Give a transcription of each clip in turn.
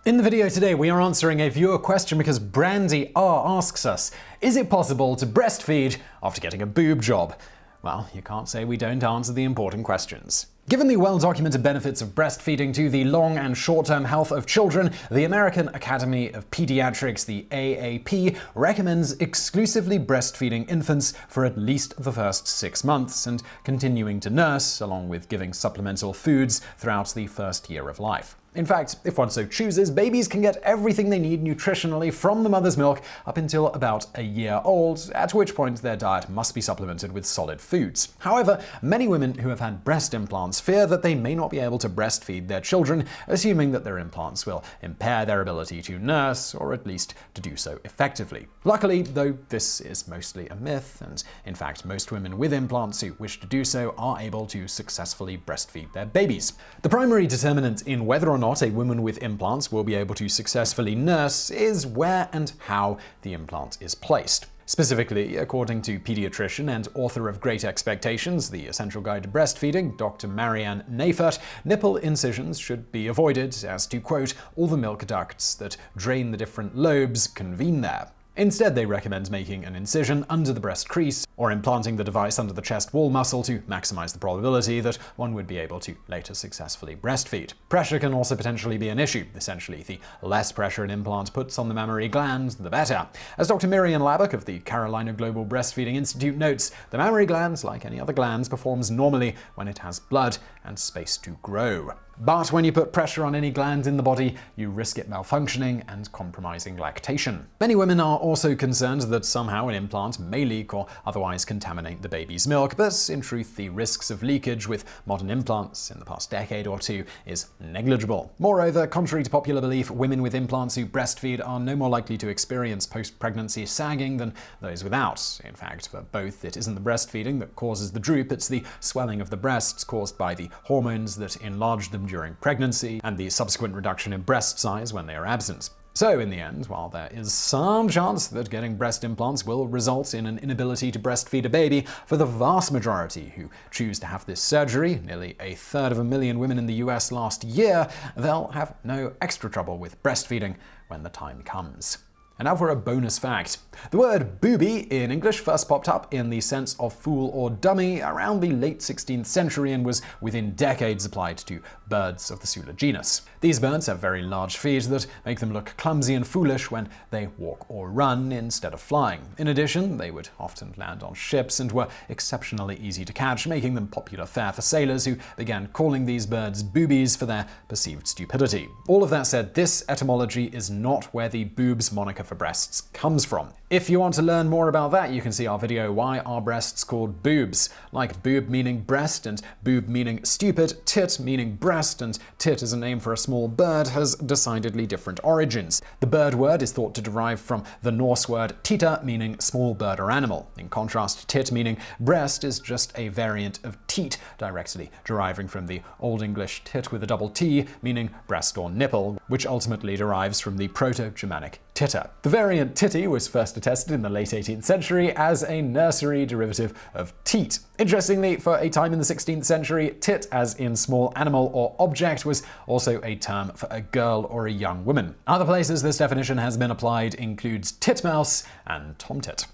In the video today, we are answering a viewer question because Brandy R asks us, is it possible to breastfeed after getting a boob job? Well, you can't say we don't answer the important questions. Given the well-documented benefits of breastfeeding to the long and short-term health of children, the American Academy of Pediatrics, the AAP, recommends exclusively breastfeeding infants for at least the first 6 months and continuing to nurse, along with giving supplemental foods throughout the first year of life. In fact, if one so chooses, babies can get everything they need nutritionally from the mother's milk up until about a year old, at which point their diet must be supplemented with solid foods. However, many women who have had breast implants fear that they may not be able to breastfeed their children, assuming that their implants will impair their ability to nurse, or at least to do so effectively. Luckily, though, this is mostly a myth, and in fact, most women with implants who wish to do so are able to successfully breastfeed their babies. The primary determinant in whether or not a woman with implants will be able to successfully nurse is where and how the implant is placed. Specifically, according to pediatrician and author of Great Expectations, The Essential Guide to Breastfeeding, Dr. Marianne Neyfert, nipple incisions should be avoided as to, quote, all the milk ducts that drain the different lobes convene there. Instead, they recommend making an incision under the breast crease or implanting the device under the chest wall muscle to maximize the probability that one would be able to later successfully breastfeed. Pressure can also potentially be an issue. Essentially, the less pressure an implant puts on the mammary gland, the better. As Dr. Miriam Labak of the Carolina Global Breastfeeding Institute notes, the mammary gland, like any other glands, performs normally when it has blood and space to grow. But when you put pressure on any gland in the body, you risk it malfunctioning and compromising lactation. Many women are also concerned that somehow an implant may leak or otherwise contaminate the baby's milk, but in truth, the risks of leakage with modern implants in the past decade or two is negligible. Moreover, contrary to popular belief, women with implants who breastfeed are no more likely to experience post-pregnancy sagging than those without. In fact, for both, it isn't the breastfeeding that causes the droop, it's the swelling of the breasts caused by the hormones that enlarge them during pregnancy and the subsequent reduction in breast size when they are absent. So in the end, while there is some chance that getting breast implants will result in an inability to breastfeed a baby, for the vast majority who choose to have this surgery, nearly 1/3 women in the US last year, they'll have no extra trouble with breastfeeding when the time comes. And now for a bonus fact. The word booby in English first popped up in the sense of fool or dummy around the late 16th century and was within decades applied to birds of the Sula genus. These birds have very large feet that make them look clumsy and foolish when they walk or run instead of flying. In addition, they would often land on ships and were exceptionally easy to catch, making them popular fare for sailors who began calling these birds boobies for their perceived stupidity. All of that said, this etymology is not where the boobs moniker for breasts comes from. If you want to learn more about that, you can see our video, Why Are Breasts Called Boobs? Like boob meaning breast and boob meaning stupid, tit meaning breast, and tit as a name for a small bird has decidedly different origins. The bird word is thought to derive from the Norse word tita, meaning small bird or animal. In contrast, tit meaning breast is just a variant of teat, directly deriving from the Old English tit with a double T, meaning breast or nipple, which ultimately derives from the Proto-Germanic titter. The variant titty was first attested in the late 18th century as a nursery derivative of teat. Interestingly, for a time in the 16th century, tit, as in small animal or object, was also a term for a girl or a young woman. Other places this definition has been applied includes titmouse and tomtit.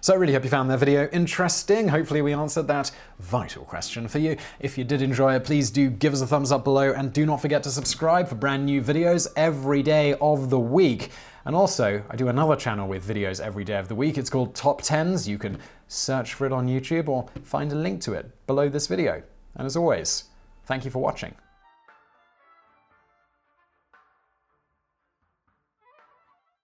So I really hope you found that video interesting. Hopefully we answered that vital question for you. If you did enjoy it, please do give us a thumbs up below and do not forget to subscribe for brand new videos every day of the week. And also, I do another channel with videos every day of the week. It's called Top 10s. You can search for it on YouTube or find a link to it below this video. And as always, thank you for watching.